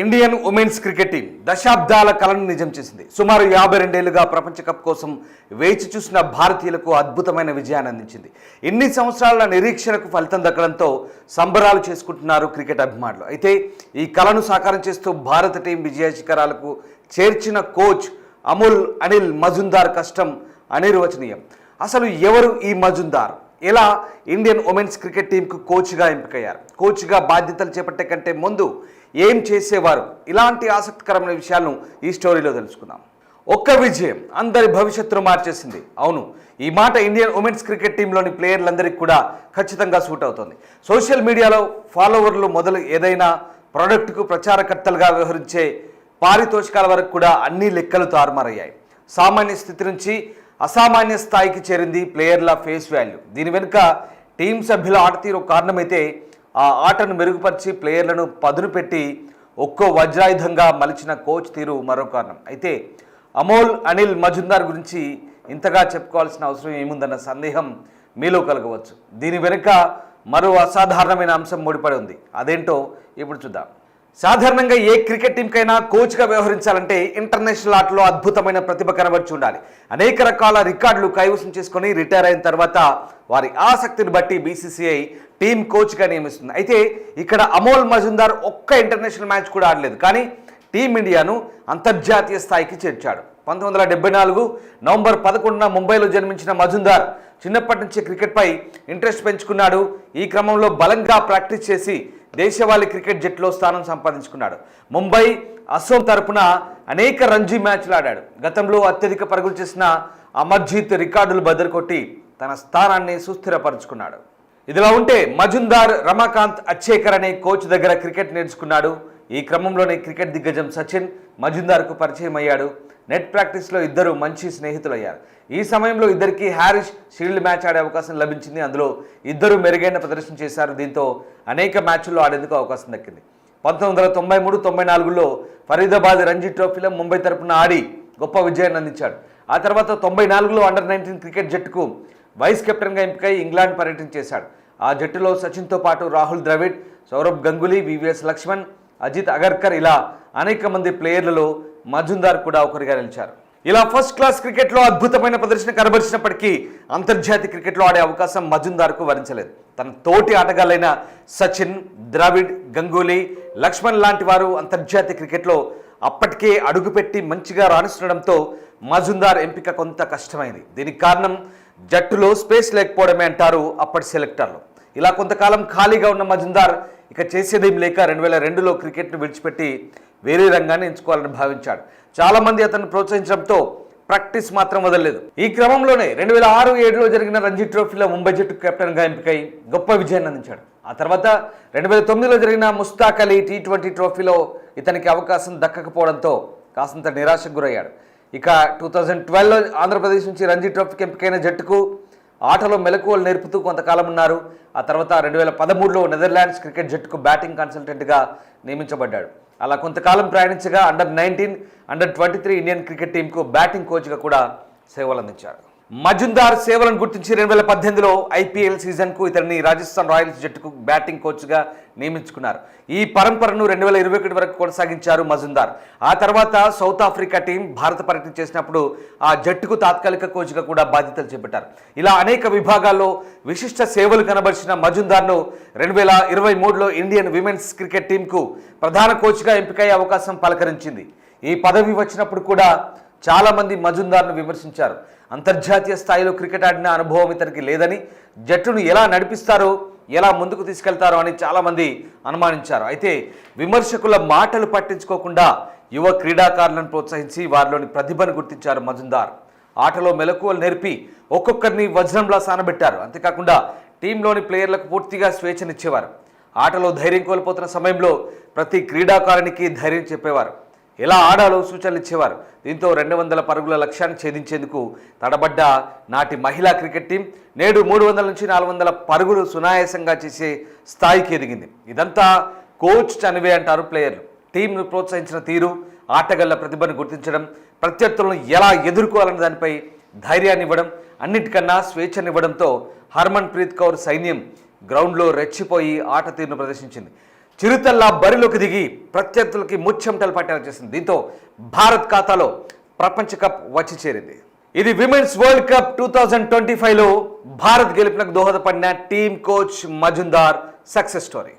Indian women's cricket team దశాబ్దాల కలను నిజం చేసింది. సుమారు 52 ఏళ్లుగా ప్రపంచ కప్ కోసం వేచి చూసిన భారతీయులకు అద్భుతమైన విజయాన్ని అందించింది. ఇన్ని సంవత్సరాల నిరీక్షణకు ఫలితం దక్కడంతో సంబరాలు చేసుకుంటున్నారు క్రికెట్ అభిమానులు. అయితే ఈ కలను సాకారం చేస్తూ భారత టీం విజయ శిఖరాలకు చేర్చిన కోచ్ అనిల్ మజుందార్ కష్టం అనిర్వచనీయం. అసలు ఎవరు ఈ మజుందార్? ఎలా ఇండియన్ ఉమెన్స్ క్రికెట్ టీంకు కోచ్గా ఎంపికయ్యారు? కోచ్గా బాధ్యతలు చేపట్టే కంటే ముందు ఏం చేసేవారు? ఇలాంటి ఆసక్తికరమైన విషయాలను ఈ స్టోరీలో తెలుసుకుందాం. ఒక్క విజయం అందరి భవిష్యత్తును మార్చేసింది. అవును, ఈ మాట ఇండియన్ ఉమెన్స్ క్రికెట్ టీంలోని ప్లేయర్లందరికీ కూడా ఖచ్చితంగా సూట్ అవుతుంది. సోషల్ మీడియాలో ఫాలోవర్లు మొదలు ఏదైనా ప్రోడక్ట్కు ప్రచారకర్తలుగా వ్యవహరించే పారితోషికాల వరకు కూడా అన్ని లెక్కలు తారుమారయ్యాయి. సామాన్య స్థితి నుంచి అసామాన్య స్థాయికి చేరింది ప్లేయర్ల ఫేస్ వాల్యూ. దీని వెనుక టీం సభ్యుల ఆట తీరు కారణమైతే ఆ ఆటను మెరుగుపరిచి ప్లేయర్లను పదును పెట్టి ఒక్కో వజ్రాయుధంగా మలిచిన కోచ్ తీరు మరో కారణం. అయితే అనిల్ మజుందార్ గురించి ఇంతగా చెప్పుకోవాల్సిన అవసరం ఏముందన్న సందేహం మీలో కలగవచ్చు. దీని వెనుక మరో అసాధారణమైన అంశం ముడిపడి ఉంది. అదేంటో ఇప్పుడు చూద్దాం. సాధారణంగా ఏ క్రికెట్ టీంకైనా కోచ్గా వ్యవహరించాలంటే ఇంటర్నేషనల్ ఆటలో అద్భుతమైన ప్రతిభ కనబర్చి ఉండాలి. అనేక రకాల రికార్డులు కైవసం చేసుకొని రిటైర్ అయిన తర్వాత వారి ఆసక్తిని బట్టి బీసీసీఐ టీం కోచ్గా నియమిస్తుంది. అయితే ఇక్కడ మజుందార్ ఒక్క ఇంటర్నేషనల్ మ్యాచ్ కూడా ఆడలేదు, కానీ టీమిండియాను అంతర్జాతీయ స్థాయికి చేర్చాడు. 1974 నవంబర్ 11న ముంబైలో జన్మించిన మజుందార్ చిన్నప్పటి నుంచి క్రికెట్పై ఇంట్రెస్ట్ పెంచుకున్నాడు. ఈ క్రమంలో బలంగా ప్రాక్టీస్ చేసి దేశవాళీ క్రికెట్ జట్టులో స్థానం సంపాదించుకున్నాడు. ముంబై, అసోం తరపున అనేక రంజీ మ్యాచ్లు ఆడాడు. గతంలో అత్యధిక పరుగులు చేసిన అమర్జీత్ రికార్డులు బద్దలుకొట్టి తన స్థానాన్ని సుస్థిరపరుచుకున్నాడు. ఇదిలా ఉంటే మజుందార్ రమాకాంత్ అచ్చేకర్ అనే కోచ్ దగ్గర క్రికెట్ నేర్చుకున్నాడు. ఈ క్రమంలోనే క్రికెట్ దిగ్గజం సచిన్ మజుందార్కు పరిచయం అయ్యాడు. నెట్ ప్రాక్టీస్లో ఇద్దరు మంచి స్నేహితులయ్యారు. ఈ సమయంలో ఇద్దరికి హ్యారిష్ షీల్డ్ మ్యాచ్ ఆడే అవకాశం లభించింది. అందులో ఇద్దరు మెరుగైన ప్రదర్శన చేశారు. దీంతో అనేక మ్యాచ్ల్లో ఆడేందుకు అవకాశం దక్కింది. 1993-94లో ఫరీదాబాద్ రంజీ ట్రోఫీలో ముంబై తరపున ఆడి గొప్ప విజయాన్ని అందించాడు. ఆ తర్వాత 94లో అండర్-19 క్రికెట్ జట్టుకు వైస్ కెప్టెన్గా ఎంపికై ఇంగ్లాండ్ పర్యటన చేశాడు. ఆ జట్టులో సచిన్తో పాటు రాహుల్ ద్రవిడ్, సౌరవ్ గంగూలీ, వివిఎస్ లక్ష్మణ్, అజిత్ అగర్కర్ ఇలా అనేక మంది ప్లేయర్లలో మజుందార్ కూడా ఒకరిగా నిలిచారు. ఇలా ఫస్ట్ క్లాస్ క్రికెట్లో అద్భుతమైన ప్రదర్శన కనబరిచినప్పటికీ అంతర్జాతీయ క్రికెట్లో ఆడే అవకాశం మజుందార్కు వరించలేదు. తన తోటి ఆటగాళ్లైన సచిన్, ద్రవిడ్, గంగూలీ, లక్ష్మణ్ లాంటి వారు అంతర్జాతీయ క్రికెట్లో అప్పటికే అడుగుపెట్టి మంచిగా రాణిస్తుండడంతో మజుందార్ ఎంపిక కొంత కష్టమైంది. దీనికి కారణం జట్టులో స్పేస్ లేకపోవడమే అంటారు అప్పటి సెలెక్టర్లు. ఇలా కొంతకాలం ఖాళీగా ఉన్న మజుందార్ ఇక చేసేదేం లేక 2002లో క్రికెట్ను విడిచిపెట్టి వేరే రంగాన్ని ఎంచుకోవాలని భావించాడు. చాలామంది అతన్ని ప్రోత్సహించడంతో ప్రాక్టీస్ మాత్రం వదలలేదు. ఈ క్రమంలోనే 2006-07లో జరిగిన రంజీ ట్రోఫీలో ముంబై జట్టు కెప్టెన్గా ఎంపికై గొప్ప విజయాన్ని అందించాడు. ఆ తర్వాత 2009లో జరిగిన ముస్తాక్ అలీ T20 ట్రోఫీలో ఇతనికి అవకాశం దక్కకపోవడంతో కాసంత నిరాశకు గురయ్యాడు. ఇక 2012లో ఆంధ్రప్రదేశ్ నుంచి రంజీ ట్రోఫీకి ఎంపికైన జట్టుకు ఆటలో మెలకువలు నేర్పుతూ కొంతకాలం ఉన్నారు. ఆ తర్వాత 2013లో నెదర్లాండ్స్ క్రికెట్ జట్టుకు బ్యాటింగ్ కన్సల్టెంట్గా నియమించబడ్డాడు. అలా కొంతకాలం ప్రయాణించగా అండర్-19, అండర్-23 ఇండియన్ క్రికెట్ టీంకు బ్యాటింగ్ కోచ్గా కూడా సేవలు అందించాడు. మజుందార్ సేవలను గుర్తించి 2018లో ఐపీఎల్ సీజన్కు ఇతన్ని రాజస్థాన్ రాయల్స్ జట్టుకు బ్యాటింగ్ కోచ్గా నియమించుకున్నారు. ఈ పరంపరను 2021 వరకు కొనసాగించారు మజుందార్. ఆ తర్వాత సౌత్ ఆఫ్రికా టీం భారత పర్యటన చేసినప్పుడు ఆ జట్టుకు తాత్కాలిక కోచ్గా కూడా బాధ్యతలు చేపట్టారు. ఇలా అనేక విభాగాల్లో విశిష్ట సేవలు కనబరిచిన మజుందార్ను 2023లో ఇండియన్ విమెన్స్ క్రికెట్ టీంకు ప్రధాన కోచ్గా ఎంపికయ్యే అవకాశం పలకరించింది. ఈ పదవి వచ్చినప్పుడు కూడా చాలామంది మజుందార్ను విమర్శించారు. అంతర్జాతీయ స్థాయిలో క్రికెట్ ఆడిన అనుభవం ఇతనికి లేదని, జట్టును ఎలా నడిపిస్తారో, ఎలా ముందుకు తీసుకెళ్తారో అని చాలామంది అనుమానించారు. అయితే విమర్శకుల మాటలు పట్టించుకోకుండా యువ క్రీడాకారులను ప్రోత్సహించి వారిలోని ప్రతిభను గుర్తించారు మజుందార్. ఆటలో మెలకువలు నేర్పి ఒక్కొక్కరిని వజ్రంలా సానబెట్టారు. అంతేకాకుండా టీంలోని ప్లేయర్లకు పూర్తిగా స్వేచ్ఛనిచ్చేవారు. ఆటలో ధైర్యం కోల్పోతున్న సమయంలో ప్రతి క్రీడాకారునికి ధైర్యం చెప్పేవారు. ఎలా ఆడాలో సూచనలు ఇచ్చేవారు. దీంతో 200 పరుగుల లక్ష్యాన్ని ఛేదించేందుకు తడబడ్డ నాటి మహిళా క్రికెట్ టీం నేడు 300 నుంచి 400 పరుగులు సునాయాసంగా చేసే స్థాయికి ఎదిగింది. ఇదంతా కోచ్ చనివే అంటారు ప్లేయర్లు. టీంను ప్రోత్సహించిన తీరు, ఆటగాళ్ల ప్రతిభను గుర్తించడం, ప్రత్యర్థులను ఎలా ఎదుర్కోవాలన్న దానిపై ధైర్యాన్ని ఇవ్వడం, అన్నిటికన్నా స్వేచ్ఛనివ్వడంతో హర్మన్ ప్రీత్ కౌర్ సైన్యం గ్రౌండ్లో రెచ్చిపోయి ఆట తీరును ప్రదర్శించింది. చిరుతల్లా బరిలోకి దిగి ప్రత్యర్థులకి ముచ్చెమటలు పట్టేలా చేసింది. దీంతో భారత్ ఖాతాలో ప్రపంచ కప్ వచ్చి చేరింది. ఇది విమెన్స్ వరల్డ్ కప్ 2025లో భారత్ గెలుపునకు దోహదపడిన team coach Muzumdar success story.